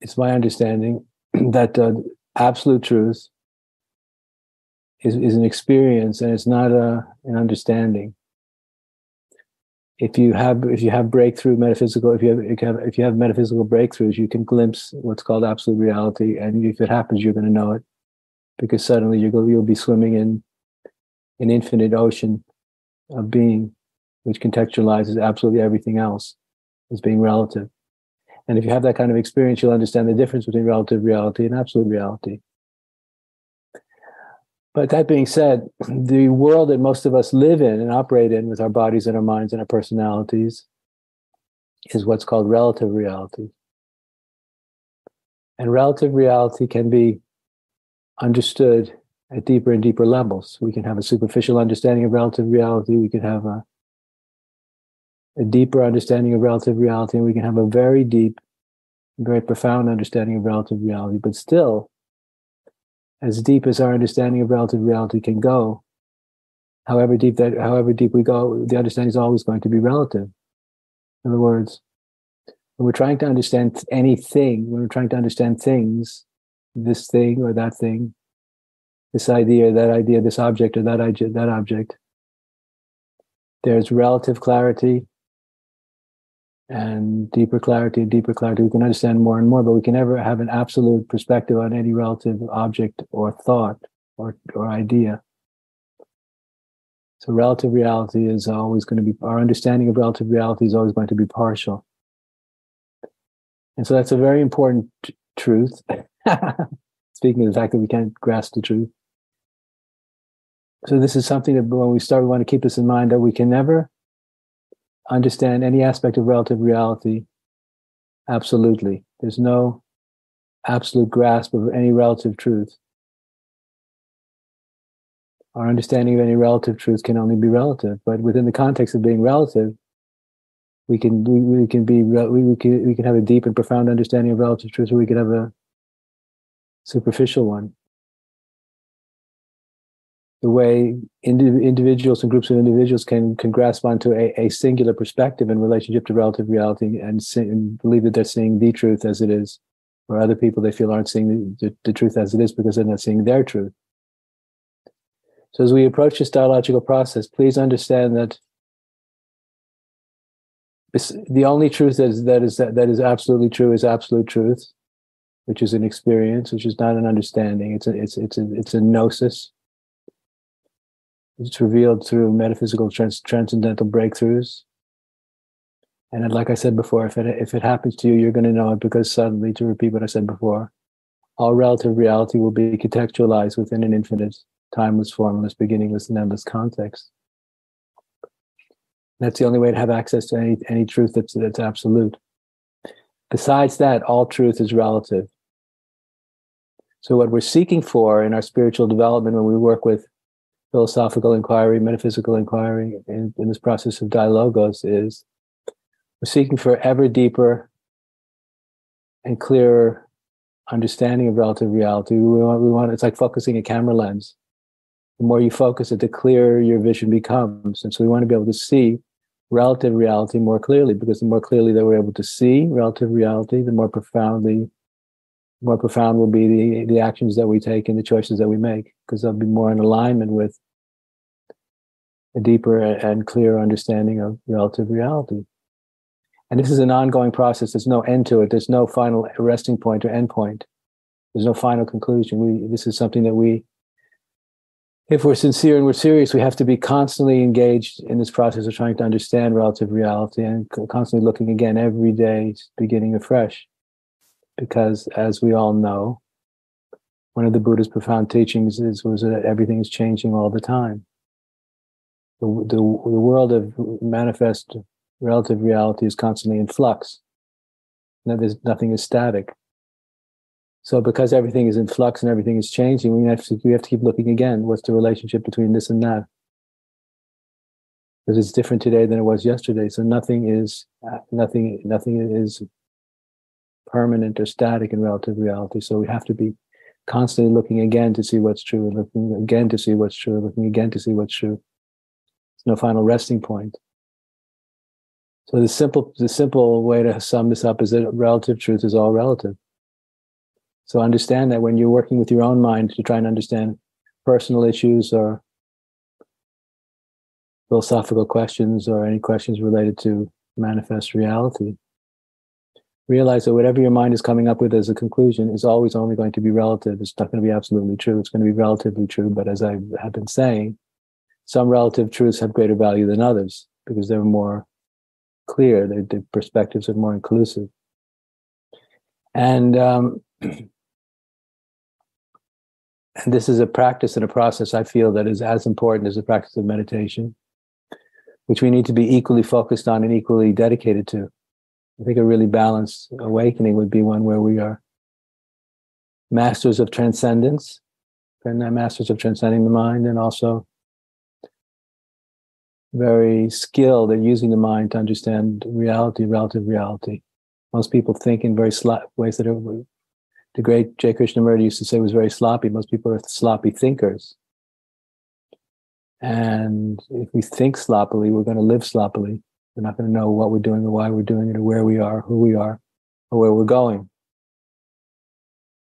it's my understanding that absolute truth is an experience, and it's not an understanding. If you have breakthrough metaphysical, if you have metaphysical breakthroughs, you can glimpse what's called absolute reality, and if it happens, you're going to know it, because suddenly you'll be swimming in an infinite ocean of being, which contextualizes absolutely everything else as being relative. And if you have that kind of experience, you'll understand the difference between relative reality and absolute reality. But that being said, the world that most of us live in and operate in with our bodies and our minds and our personalities is what's called relative reality. And relative reality can be understood at deeper and deeper levels. We can have a superficial understanding of relative reality. We can have a deeper understanding of relative reality, and we can have a very deep, very profound understanding of relative reality. But still, as deep as our understanding of relative reality can go, however deep we go, the understanding is always going to be relative. In other words, when we're trying to understand anything, when we're trying to understand things, this thing or that thing, this idea, that idea, this object or that object, there's relative clarity and deeper clarity and deeper clarity. We can understand more and more, but we can never have an absolute perspective on any relative object or thought or idea. So relative reality is always going to be, our understanding of relative reality is always going to be partial. And so that's a very important truth. Speaking of the fact that we can't grasp the truth. So this is something that when we start, we want to keep this in mind, that we can never understand any aspect of relative reality absolutely. There's no absolute grasp of any relative truth. Our understanding of any relative truth can only be relative, but within the context of being relative, we can have a deep and profound understanding of relative truth, or we can have a superficial one. The way individuals and groups of individuals can grasp onto a singular perspective in relationship to relative reality and believe that they're seeing the truth as it is, or other people they feel aren't seeing the truth as it is because they're not seeing their truth. So as we approach this dialogical process, please understand that the only truth that is absolutely true is absolute truth, which is an experience, which is not an understanding. It's a gnosis. It's revealed through metaphysical transcendental breakthroughs. And like I said before, if it happens to you, you're going to know it, because suddenly, to repeat what I said before, all relative reality will be contextualized within an infinite, timeless, formless, beginningless, and endless context. That's the only way to have access to any truth that's absolute. Besides that, all truth is relative. So what we're seeking for in our spiritual development, when we work with philosophical inquiry, metaphysical inquiry, in this process of dialogos, is we're seeking for ever deeper and clearer understanding of relative reality. We want it's like focusing a camera lens. The more you focus it, the clearer your vision becomes. And so we want to be able to see relative reality more clearly, because the more clearly that we're able to see relative reality, the more profound will be the actions that we take and the choices that we make, because they'll be more in alignment with a deeper and clearer understanding of relative reality. And this is an ongoing process. There's no end to it. There's no final resting point or end point. There's no final conclusion. This is something that if we're sincere and we're serious, we have to be constantly engaged in this process of trying to understand relative reality, and constantly looking again every day, beginning afresh. Because as we all know, one of the Buddha's profound teachings was that everything is changing all the time. The world of manifest relative reality is constantly in flux. Nothing is static. So because everything is in flux and everything is changing, we have to keep looking again. What's the relationship between this and that? Because it's different today than it was yesterday. So nothing is permanent or static in relative reality. So we have to be constantly looking again to see what's true, and looking again to see what's true, and looking again to see what's true. There's no final resting point. So the simple way to sum this up is that relative truth is all relative. So understand that when you're working with your own mind to try and understand personal issues or philosophical questions or any questions related to manifest reality, realize that whatever your mind is coming up with as a conclusion is always only going to be relative. It's not going to be absolutely true. It's going to be relatively true. But as I have been saying, some relative truths have greater value than others because they're more clear. Their perspectives are more inclusive. And this is a practice and a process I feel that is as important as the practice of meditation, which we need to be equally focused on and equally dedicated to. I think a really balanced awakening would be one where we are masters of transcendence, and masters of transcending the mind, and also very skilled at using the mind to understand reality, relative reality. Most people think in very ways that are, the great J. Krishnamurti used to say, was very sloppy. Most people are sloppy thinkers. And if we think sloppily, we're going to live sloppily. We're not going to know what we're doing or why we're doing it or where we are, who we are, or where we're going.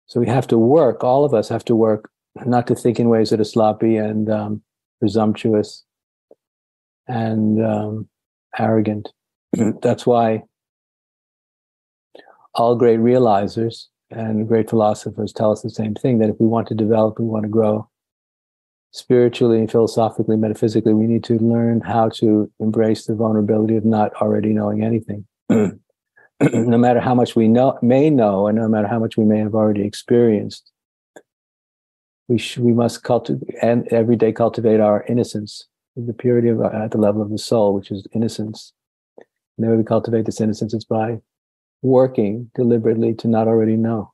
So we have to work, all of us have to work, not to think in ways that are sloppy and presumptuous and arrogant. That's why all great realizers and great philosophers tell us the same thing, that if we want to develop, we want to grow spiritually, philosophically, metaphysically, we need to learn how to embrace the vulnerability of not already knowing anything. No matter how much we may know, and no matter how much we may have already experienced, we must and every day cultivate our innocence, the purity of at the level of the soul, which is innocence. And the way we cultivate this innocence is by working deliberately to not already know.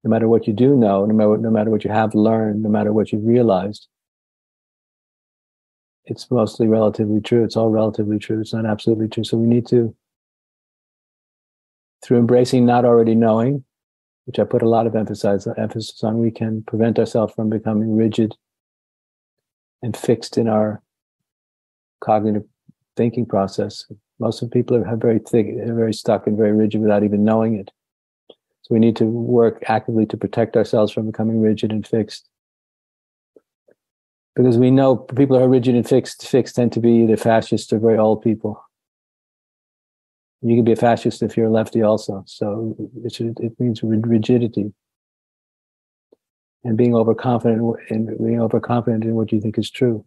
No matter what you do know, no matter what you have learned, no matter what you've realized, it's mostly relatively true. It's all relatively true. It's not absolutely true. So we need to, through embracing not already knowing, which I put a lot of emphasis on, we can prevent ourselves from becoming rigid and fixed in our cognitive thinking process. Most of the people are very thick, very stuck and very rigid without even knowing it. So we need to work actively to protect ourselves from becoming rigid and fixed. Because we know people who are rigid and fixed tend to be either fascists or very old people. You can be a fascist if you're a lefty also. So it means rigidity. And being overconfident in what you think is true.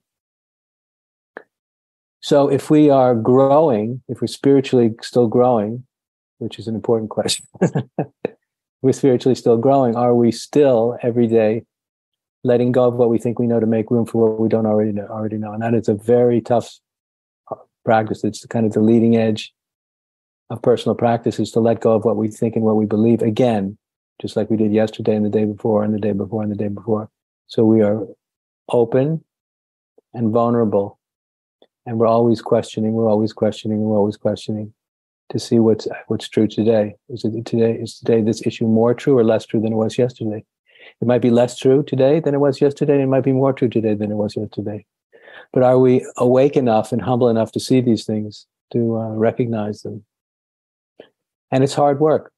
So if we are growing, if we're spiritually still growing, which is an important question, we're spiritually still growing, are we still every day letting go of what we think we know to make room for what we don't already know? And that is a very tough practice. It's kind of the leading edge of personal practice, is to let go of what we think and what we believe again, just like we did yesterday and the day before and the day before and the day before. So we are open and vulnerable, and we're always questioning to see what's true today. Is today this issue more true or less true than it was yesterday? It might be less true today than it was yesterday, and it might be more true today than it was yesterday. But are we awake enough and humble enough to see these things, to recognize them? And it's hard work,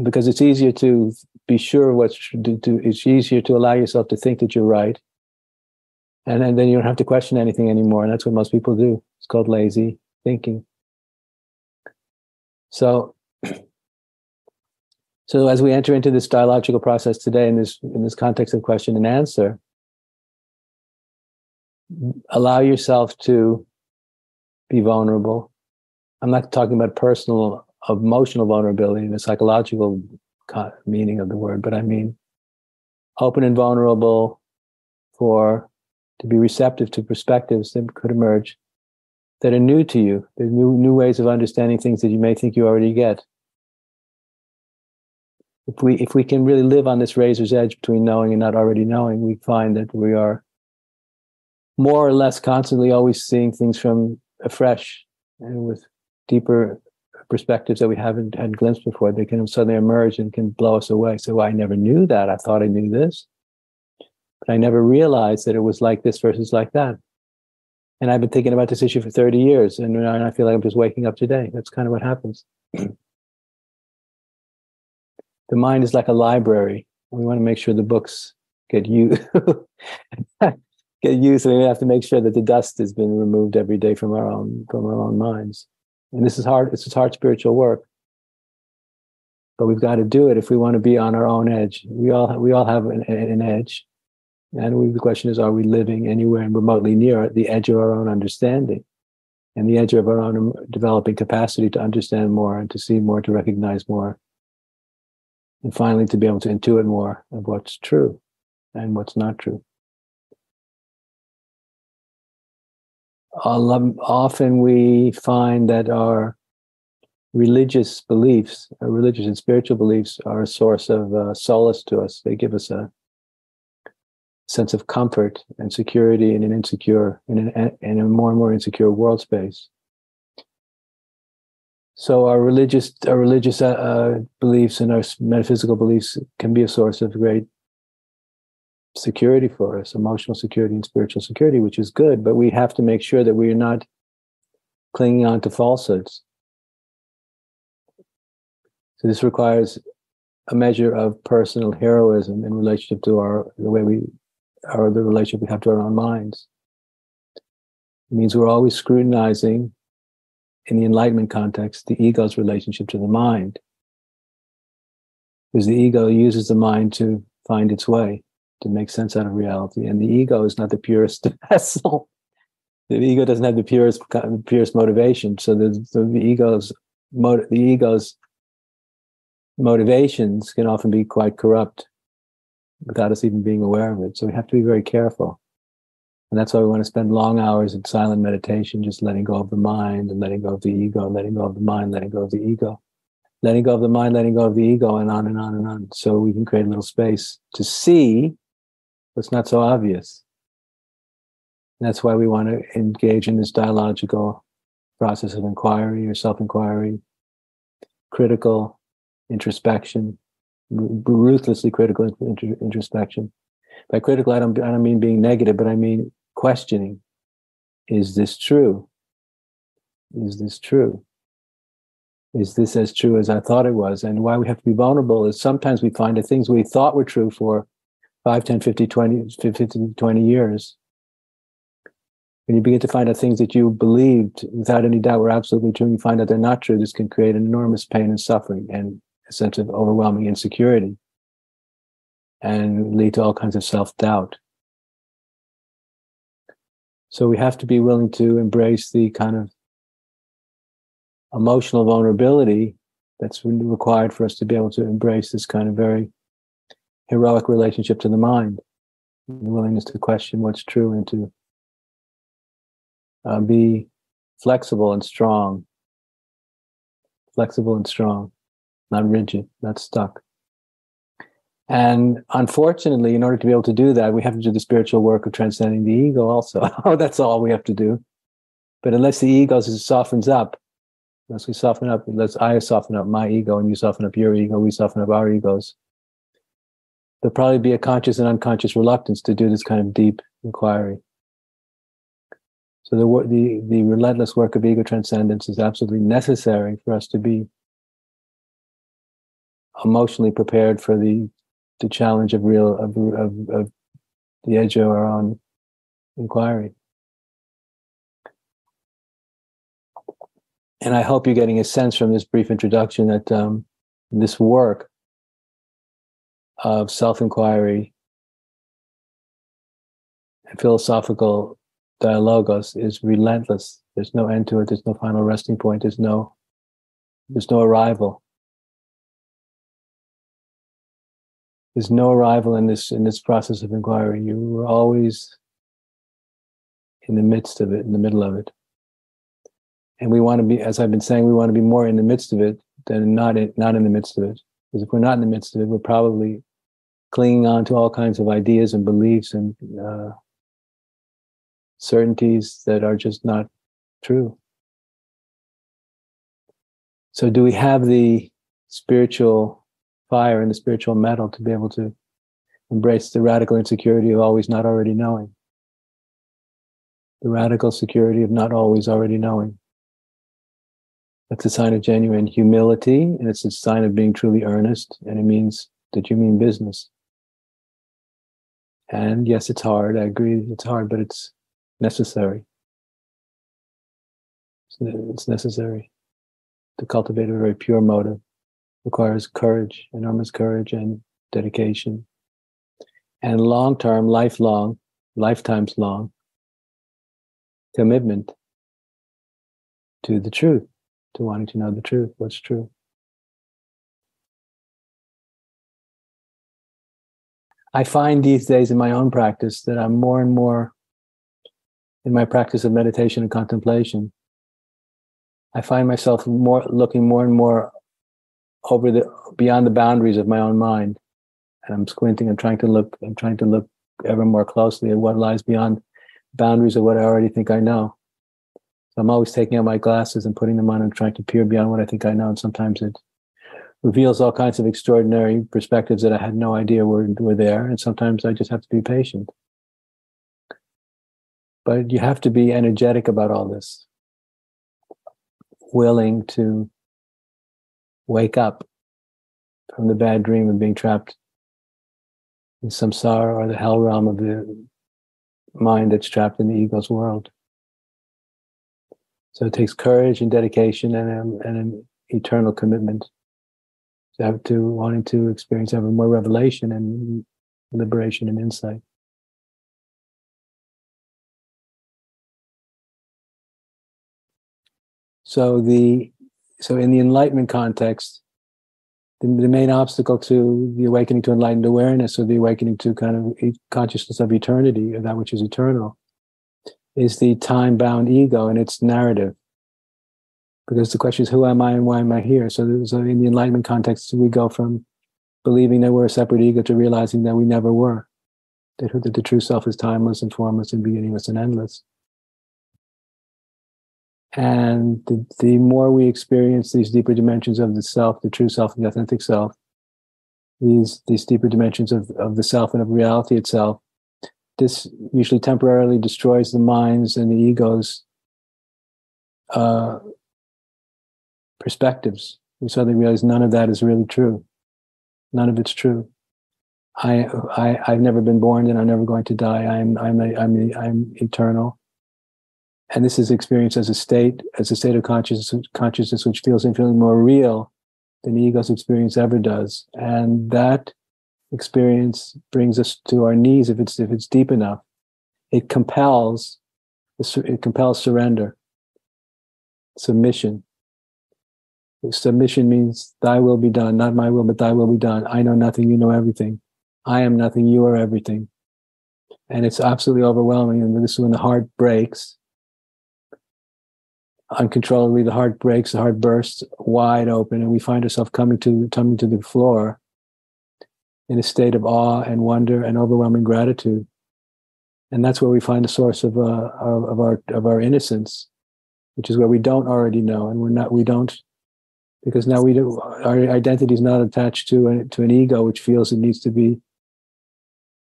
because it's easier to be sure it's easier to allow yourself to think that you're right. And then you don't have to question anything anymore. And that's what most people do. It's called lazy thinking. So as we enter into this dialogical process today, in this context of question and answer, allow yourself to be vulnerable. I'm not talking about personal, emotional vulnerability in the psychological meaning of the word, but I mean open and vulnerable to be receptive to perspectives that could emerge that are new to you. There's new ways of understanding things that you may think you already get. If we can really live on this razor's edge between knowing and not already knowing, we find that we are more or less constantly always seeing things from afresh and with deeper perspectives that we haven't had glimpsed before. They can suddenly emerge and can blow us away. So I never knew that. I thought I knew this, but I never realized that it was like this versus like that. And I've been thinking about this issue for 30 years, and I feel like I'm just waking up today. That's kind of what happens. The mind is like a library. We want to make sure the books get used. Get used, and we have to make sure that the dust has been removed every day from our own minds. And this is hard. This is hard spiritual work, but we've got to do it if we want to be on our own edge. We all have an edge, and the question is: are we living anywhere remotely near the edge of our own understanding, and the edge of our own developing capacity to understand more, and to see more, to recognize more, and finally to be able to intuit more of what's true and what's not true. Often we find that our religious beliefs, our religious and spiritual beliefs, are a source of solace to us. They give us a sense of comfort and security in a more and more insecure world space. So our religious beliefs and our metaphysical beliefs can be a source of great security for us, emotional security and spiritual security, which is good, but we have to make sure that we are not clinging on to falsehoods. So this requires a measure of personal heroism in relationship to the relationship we have to our own minds. It means we're always scrutinizing, in the enlightenment context, the ego's relationship to the mind, because the ego uses the mind to find its way, to make sense out of reality. And the ego is not the purest vessel. The ego doesn't have the purest motivation. So the ego's motivations can often be quite corrupt without us even being aware of it. So we have to be very careful. And that's why we want to spend long hours in silent meditation, just letting go of the mind and letting go of the ego, letting go of the mind, letting go of the ego, letting go of the mind, letting go of the ego, and on and on and on. So we can create a little space to see what's not so obvious. And that's why we want to engage in this dialogical process of inquiry or self-inquiry, critical introspection, ruthlessly critical introspection. By critical, I don't mean being negative, but I mean questioning. Is this true? Is this true? Is this as true as I thought it was? And why we have to be vulnerable is sometimes we find that things we thought were true for 5, 10, 20 years. When you begin to find out things that you believed without any doubt were absolutely true, and you find out they're not true, this can create enormous pain and suffering and a sense of overwhelming insecurity and lead to all kinds of self-doubt. So we have to be willing to embrace the kind of emotional vulnerability that's required for us to be able to embrace this kind of very heroic relationship to the mind, the willingness to question what's true and to be flexible and strong, not rigid, not stuck. And unfortunately, in order to be able to do that, we have to do the spiritual work of transcending the ego also. That's all we have to do. But unless the ego softens up, unless I soften up my ego and you soften up your ego, we soften up our egos, there'll probably be a conscious and unconscious reluctance to do this kind of deep inquiry. So the relentless work of ego transcendence is absolutely necessary for us to be emotionally prepared for the challenge of the edge of our own inquiry. And I hope you're getting a sense from this brief introduction that this work of self-inquiry and philosophical dialogos is relentless. There's no end to it. There's no final resting point. There's no arrival. There's no arrival in this process of inquiry. You are always in the midst of it, in the middle of it. And we want to be, as I've been saying, we want to be more in the midst of it than not in the midst of it. Because if we're not in the midst of it, we're probably clinging on to all kinds of ideas and beliefs and certainties that are just not true. So do we have the spiritual fire and the spiritual metal to be able to embrace the radical insecurity of always not already knowing? The radical security of not always already knowing. That's a sign of genuine humility, and it's a sign of being truly earnest, and it means that you mean business. And yes, it's hard. I agree, it's hard, but it's necessary. It's necessary to cultivate a very pure motive. Requires courage, enormous courage and dedication, and long-term, lifelong, lifetimes long commitment to the truth, to wanting to know the truth, what's true. I find these days in my own practice that I'm more and more, in my practice of meditation and contemplation, I find myself looking more and more beyond the boundaries of my own mind. And I'm squinting and trying to look ever more closely at what lies beyond boundaries of what I already think I know. So I'm always taking out my glasses and putting them on and trying to peer beyond what I think I know. And sometimes it reveals all kinds of extraordinary perspectives that I had no idea were there. And sometimes I just have to be patient. But you have to be energetic about all this, willing to wake up from the bad dream of being trapped in samsara, or the hell realm of the mind that's trapped in the ego's world. So it takes courage and dedication and an eternal commitment to wanting to experience ever more revelation and liberation and insight. So in the enlightenment context, the main obstacle to the awakening to enlightened awareness, or the awakening to kind of consciousness of eternity, or that which is eternal, is the time-bound ego and its narrative. Because the question is, who am I and why am I here? So in the enlightenment context, we go from believing that we're a separate ego to realizing that we never were. That the true self is timeless and formless and beginningless and endless. And the more we experience these deeper dimensions of the self, the true self, the authentic self, these deeper dimensions of the self and of reality itself, this usually temporarily destroys the minds and the ego's perspectives. We suddenly realize none of that is really true. None of it's true. I've never been born, and I'm never going to die. I'm eternal. And this is experienced as a state of consciousness which feels infinitely more real than the ego's experience ever does. And that experience brings us to our knees if it's deep enough. It compels surrender, submission. Submission means thy will be done, not my will, but thy will be done. I know nothing, you know everything. I am nothing, you are everything. And it's absolutely overwhelming. And this is when the heart breaks. Uncontrollably, the heart breaks, the heart bursts wide open, and we find ourselves coming to the floor in a state of awe and wonder and overwhelming gratitude. And that's where we find the source of our innocence, which is where we don't already know, and because now our identity is not attached to an ego which feels it needs to be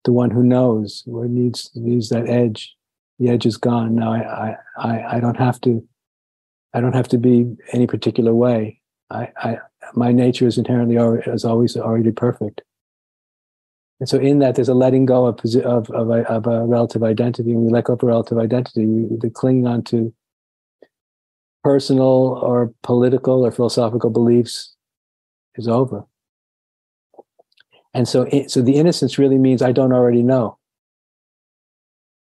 the one who knows, or needs that edge. The edge is gone. Now I don't have to be any particular way. My nature is inherently always already perfect. And so in that, there's a letting go of a relative identity. And we let go of a relative identity, the clinging on to personal or political or philosophical beliefs is over. And so the innocence really means I don't already know.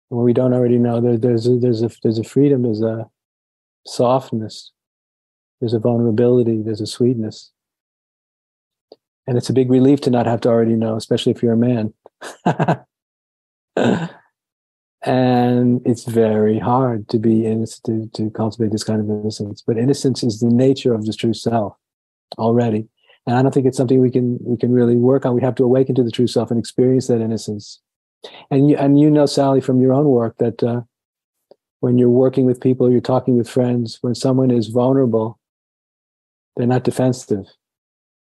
When we don't already know, there's a freedom, there's a softness, there's a vulnerability, there's a sweetness. And it's a big relief to not have to already know, especially if you're a man. And it's very hard to be innocent, to cultivate this kind of innocence. But innocence is the nature of the true self already. And I don't think it's something we can really work on. We have to awaken to the true self and experience that innocence. And you know, Sally, from your own work, that when you're working with people, you're talking with friends, when someone is vulnerable, they're not defensive.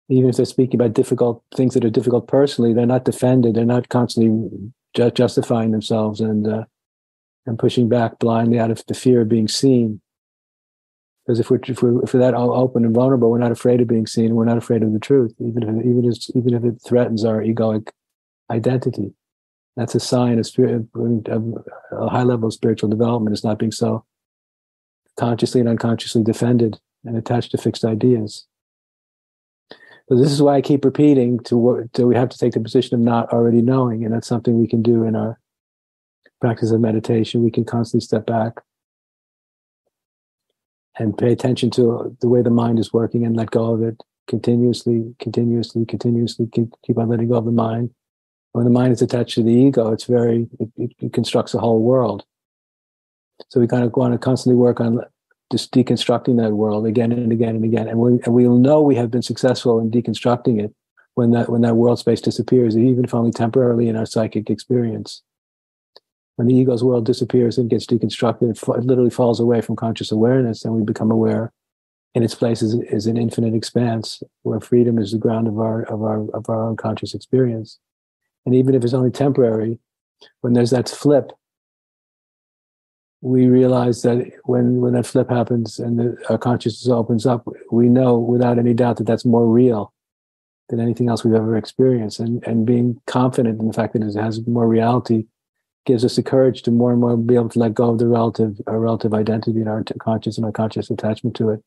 Even if they're speaking about difficult things that are difficult personally, they're not defended. They're not constantly justifying themselves and pushing back blindly out of the fear of being seen. Because if we're that open and vulnerable, we're not afraid of being seen. We're not afraid of the truth, even if it threatens our egoic identity. That's a sign of a high level of spiritual development is not being so consciously and unconsciously defended and attached to fixed ideas. So this is why I keep repeating we have to take the position of not already knowing, and that's something we can do in our practice of meditation. We can constantly step back and pay attention to the way the mind is working and let go of it continuously, keep on letting go of the mind. When the mind is attached to the ego, it constructs a whole world. So we kind of want to constantly work on just deconstructing that world again and again and again. And we'll know we have been successful in deconstructing it when that world space disappears, even if only temporarily in our psychic experience. When the ego's world disappears and gets deconstructed, it literally falls away from conscious awareness, and we become aware. In its place is an infinite expanse where freedom is the ground of our own conscious experience. And even if it's only temporary, when there's that flip, we realize that when that flip happens and our consciousness opens up, we know without any doubt that that's more real than anything else we've ever experienced. And being confident in the fact that it has more reality gives us the courage to more and more be able to let go of our relative identity and our conscious and unconscious attachment to it,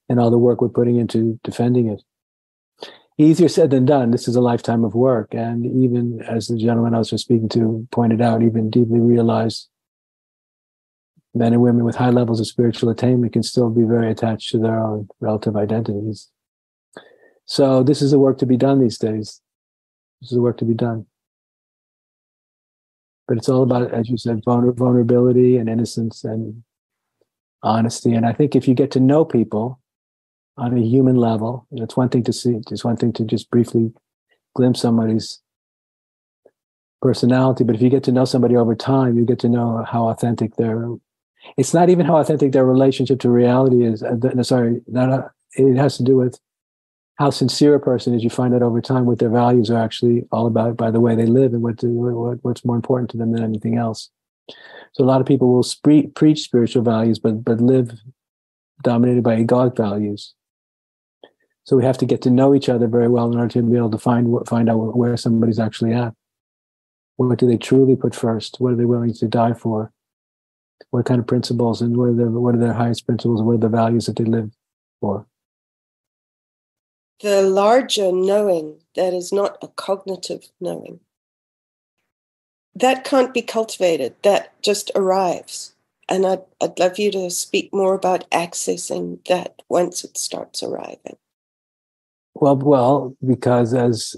and all the work we're putting into defending it. Easier said than done. This is a lifetime of work. And even as the gentleman I was just speaking to pointed out, even deeply realized men and women with high levels of spiritual attainment can still be very attached to their own relative identities. So this is the work to be done these days. This is the work to be done. But it's all about, as you said, vulnerability and innocence and honesty. And I think if you get to know people on a human level, it's one thing to see, it's one thing to just briefly glimpse somebody's personality. But if you get to know somebody over time, you get to know how authentic it's not even how authentic their relationship to reality is. It has to do with how sincere a person is. You find out over time what their values are actually all about by the way they live and what's more important to them than anything else. So a lot of people will preach spiritual values, but live dominated by egoic values. So we have to get to know each other very well in order to be able to find out where somebody's actually at. What do they truly put first? What are they willing to die for? What kind of principles, and what are their highest principles, and what are the values that they live for? The larger knowing that is not a cognitive knowing, that can't be cultivated. That just arrives. And I'd love you to speak more about accessing that once it starts arriving. Well, because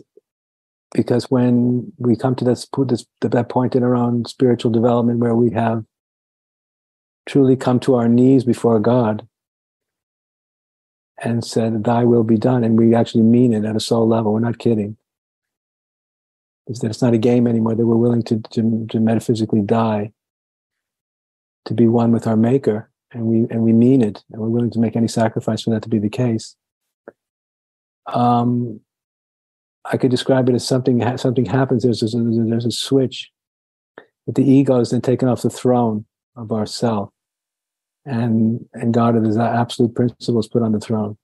when we come to that point in our own spiritual development where we have truly come to our knees before God and said, "Thy will be done," and we actually mean it at a soul level. We're not kidding. It's not a game anymore. That we're willing to metaphysically die, to be one with our Maker, and we mean it, and we're willing to make any sacrifice for that to be the case. I could describe it as something happens. There's a switch that the ego is then taken off the throne of ourself, and God, as that absolute principle, is put on the throne.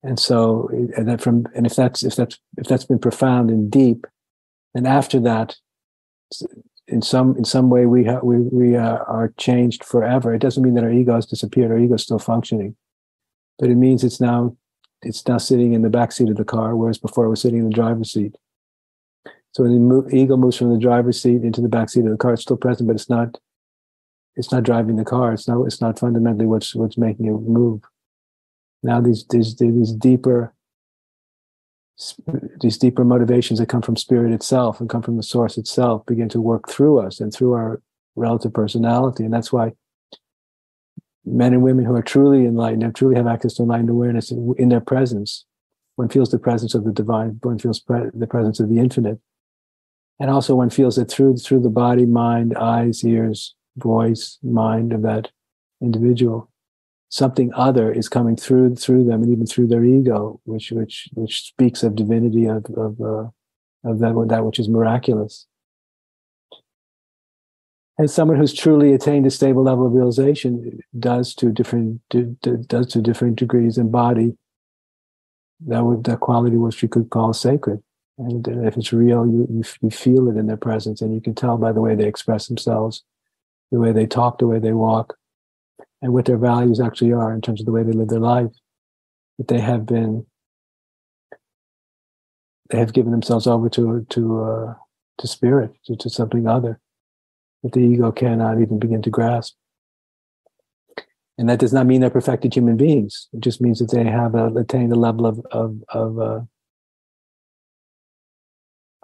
And so, if that's been profound and deep, then after that, in some way we are changed forever. It doesn't mean that our ego has disappeared. Our ego is still functioning, but it means it's now sitting in the back seat of the car, whereas before it was sitting in the driver's seat. So when the ego moves from the driver's seat into the back seat of the car, it's still present, but it's not driving the car. It's not fundamentally what's making it move. Now these deeper motivations that come from spirit itself and come from the source itself begin to work through us and through our relative personality. And that's why men and women who are truly enlightened and truly have access to enlightened awareness in their presence, one feels the presence of the divine, one feels the presence of the infinite. And also one feels that through the body, mind, eyes, ears, voice, mind of that individual, something other is coming through them and even through their ego, which speaks of divinity, of that which is miraculous. And someone who's truly attained a stable level of realization does to different degrees embody that quality which we could call sacred. And if it's real, you feel it in their presence, and you can tell by the way they express themselves, the way they talk, the way they walk, and what their values actually are in terms of the way they live their life. That they have given themselves over to spirit, to something other that the ego cannot even begin to grasp. And that does not mean they're perfected human beings. It just means that they have attained a level of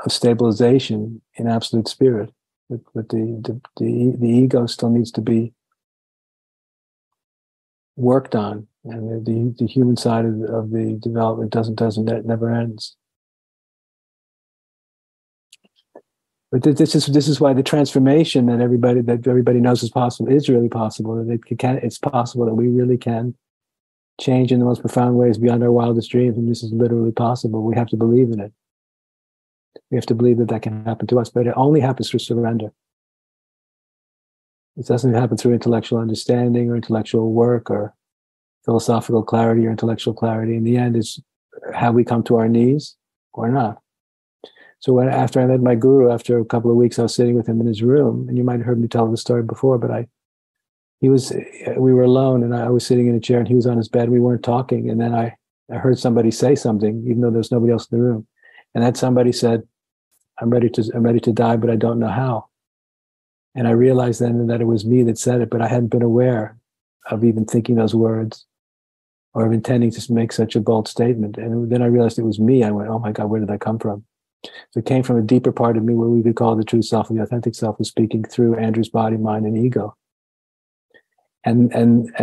stabilization in absolute spirit. But the ego still needs to be worked on, and the human side of the development that never ends. But this is why the transformation that everybody knows is possible is really possible. That it's possible that we really can change in the most profound ways beyond our wildest dreams, and this is literally possible. We have to believe in it. We have to believe that can happen to us, but it only happens through surrender. It doesn't happen through intellectual understanding or intellectual work or philosophical clarity or intellectual clarity. In the end, it's have we come to our knees or not? So after I met my guru, after a couple of weeks, I was sitting with him in his room, and you might have heard me tell the story before, but we were alone, and I was sitting in a chair, and he was on his bed. We weren't talking, and then I heard somebody say something, even though there was nobody else in the room, and that somebody said, I'm ready to die, but I don't know how." And I realized then that it was me that said it, but I hadn't been aware of even thinking those words or of intending to make such a bold statement. And then I realized it was me. I went, "Oh my God, where did that come from?" So it came from a deeper part of me, what we could call the true self, the authentic self, was speaking through Andrew's body, mind, and ego. And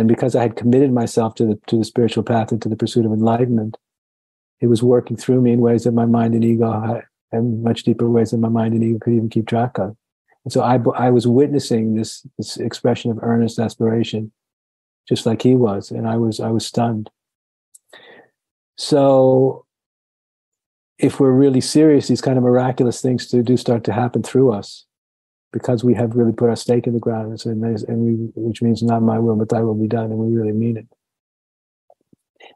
because I had committed myself to the spiritual path and to the pursuit of enlightenment, it was working through me in ways that my mind and ego, and much deeper ways than my mind and ego could even keep track of. And so I was witnessing this expression of earnest aspiration, just like he was, and I was stunned. So if we're really serious, these kind of miraculous things do start to happen through us, because we have really put our stake in the ground, which means not my will, but thy will be done, and we really mean it.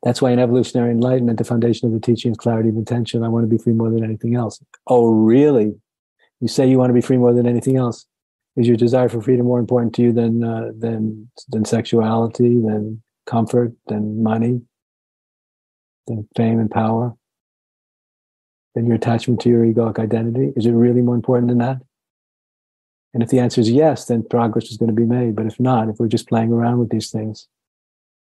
That's why in evolutionary enlightenment, the foundation of the teaching is clarity of intention. I want to be free more than anything else. Oh, really? You say you want to be free more than anything else? Is your desire for freedom more important to you than sexuality, than comfort, than money, than fame and power, than your attachment to your egoic identity? Is it really more important than that? And if the answer is yes, then progress is going to be made. But if not, if we're just playing around with these things,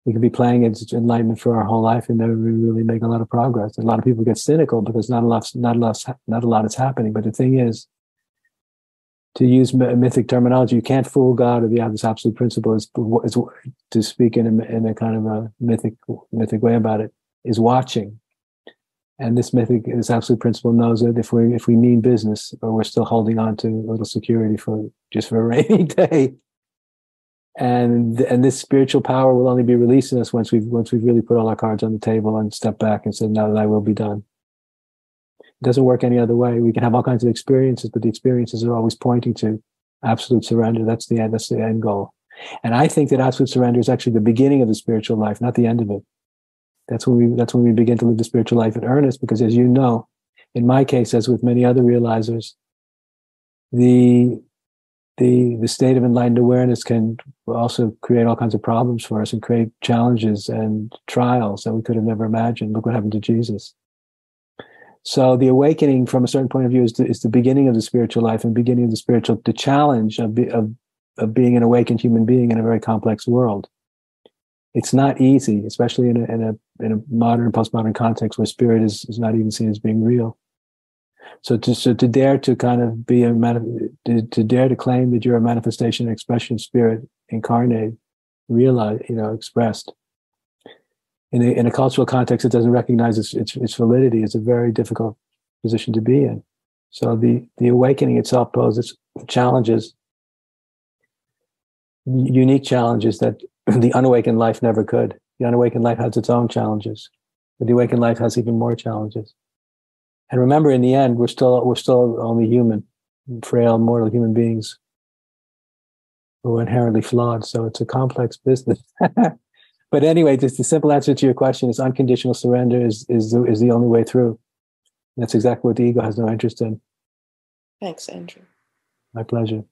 we can be playing at enlightenment for our whole life and never really make a lot of progress. A lot of people get cynical because not a lot is happening. But the thing is, to use mythic terminology, you can't fool God, or this absolute principle is to speak in a kind of a mythic way about it, is watching. And this absolute principle knows that if we mean business, or we're still holding on to a little security for a rainy day, and this spiritual power will only be released in us once we've really put all our cards on the table and stepped back and said, "Now thy will be done." It doesn't work any other way. We can have all kinds of experiences, but the experiences are always pointing to absolute surrender. That's the end goal. And I think that absolute surrender is actually the beginning of the spiritual life, not the end of it. That's when we begin to live the spiritual life in earnest, because as you know, in my case, as with many other realizers, the state of enlightened awareness can also create all kinds of problems for us and create challenges and trials that we could have never imagined. Look what happened to Jesus. So the awakening, from a certain point of view, is the beginning of the spiritual life and beginning of the challenge of being an awakened human being in a very complex world. It's not easy, especially in a modern, postmodern context where spirit is not even seen as being real. So to dare to kind of to dare to claim that you're a manifestation and expression of spirit incarnate, realized, expressed in a cultural context that doesn't recognize its validity, is a very difficult position to be in. So the awakening itself poses challenges, unique challenges that the unawakened life never could. The unawakened life has its own challenges, but the awakened life has even more challenges. And remember, in the end, we're still only human, frail, mortal human beings who are inherently flawed. So it's a complex business. But anyway, just the simple answer to your question is unconditional surrender is the only way through. That's exactly what the ego has no interest in. Thanks, Andrew. My pleasure.